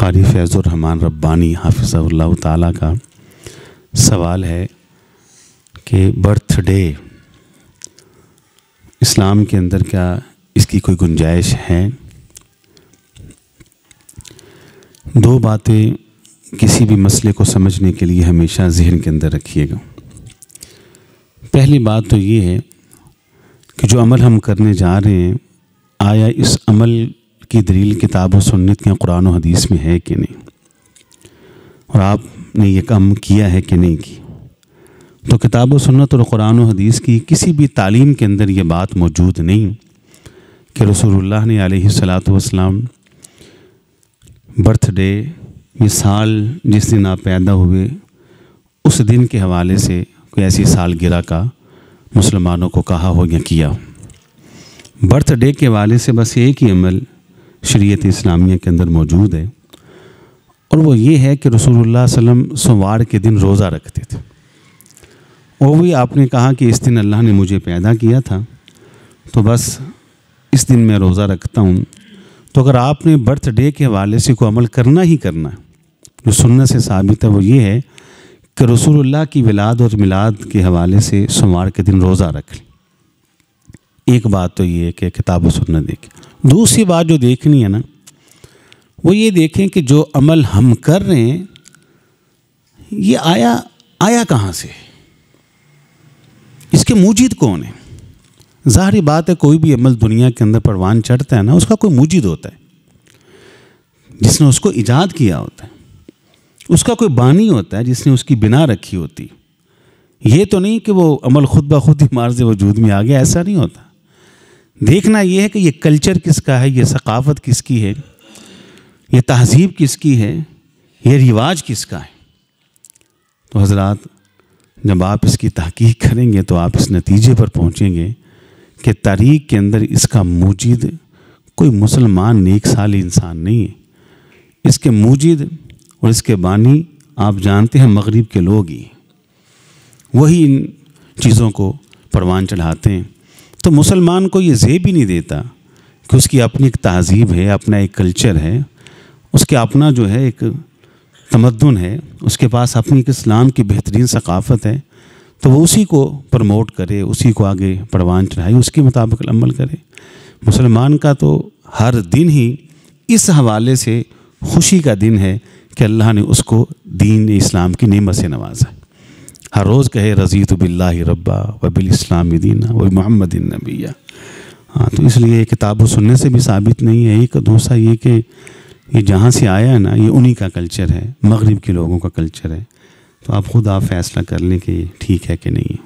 कारी फैज़ुर रहमान रब्बानी हाफिज़हुल्लाह ताला का सवाल है कि बर्थडे इस्लाम के अंदर क्या इसकी कोई गुंजाइश है। दो बातें किसी भी मसले को समझने के लिए हमेशा ज़हन के अंदर रखिएगा। पहली बात तो ये है कि जो अमल हम करने जा रहे हैं, आया इस अमल की दलील किताब और सुन्नत या कुरान और हदीस में है कि नहीं, और आपने ये काम किया है कि नहीं की। तो किताब और सुन्नत और कुरान और हदीस की किसी भी तालीम के अंदर ये बात मौजूद नहीं कि रसूलुल्लाह ने अलैहिस्सलातु वस्सलाम बर्थडे, ये साल जिस दिन आप पैदा हुए उस दिन के हवाले से कोई ऐसी सालगिरह का मुसलमानों को कहा हो या किया हो। बर्थडे के हवाले से बस एक ही अमल शरीयत इस्लामिया के अंदर मौजूद है, और वो ये है कि रसूलुल्लाह सल्लम सोमवार के दिन रोज़ा रखते थे। वो भी आपने कहा कि इस दिन अल्लाह ने मुझे पैदा किया था तो बस इस दिन मैं रोज़ा रखता हूँ। तो अगर आपने बर्थडे के हवाले से कोई अमल करना ही करना है, जो सुन्नत से साबित है, वो ये है कि रसूलुल्लाह की विलाद और मिलाद के हवाले से सोमवार के दिन रोज़ा रख लें। एक बात तो ये है कि किताब और सुन्नत देखें। दूसरी बात जो देखनी है ना, वो ये देखें कि जो अमल हम कर रहे हैं ये आया कहाँ से, इसके मूजिद कौन है। ज़ाहिर बात है कोई भी अमल दुनिया के अंदर परवान चढ़ता है ना, उसका कोई मूजिद होता है जिसने उसको ईजाद किया होता है, उसका कोई बानी होता है जिसने उसकी बिना रखी होती। ये तो नहीं कि वो अमल खुद ब खुद ही मार्ज़ वजूद में आ गया, ऐसा नहीं होता। देखना ये है कि ये कल्चर किसका है, ये सकाफ़त किसकी है, ये तहज़ीब किसकी है, ये रिवाज किसका है। तो हज़रात, जब आप इसकी तहकीक करेंगे तो आप इस नतीजे पर पहुँचेंगे कि तारीख़ के अंदर इसका मूजिद कोई मुसलमान नेक साल इंसान नहीं है। इसके मूजिद और इसके बानी आप जानते हैं मगरिब के लोग ही, वही इन चीज़ों को परवान चढ़ाते हैं। तो मुसलमान को ये ज़ेब ही नहीं देता कि उसकी अपनी एक तहज़ीब है, अपना एक कल्चर है, उसके अपना जो है एक तमद्दुन है, उसके पास अपनी एक इस्लाम की बेहतरीन सकाफ़त है, तो वो उसी को प्रमोट करे, उसी को आगे परवान चढ़ाए, उसके मुताबिक अमल करे। मुसलमान का तो हर दिन ही इस हवाले से खुशी का दिन है कि अल्लाह ने उसको दीन इस्लाम की नेमत से नवाजा। हर रोज़ कहे रज़ीतु बिल्लाहि रब्बा व बिल इस्लामी दीना व मुहम्मदिन नबिय्या। हाँ, तो इसलिए किताब व सुन्नत से भी साबित नहीं है। एक दूसरा ये कि ये जहाँ से आया है ना, ये उन्हीं का कल्चर है, मगरिब के लोगों का कल्चर है। तो आप ख़ुद आप फैसला कर लें कि ठीक है कि नहीं है।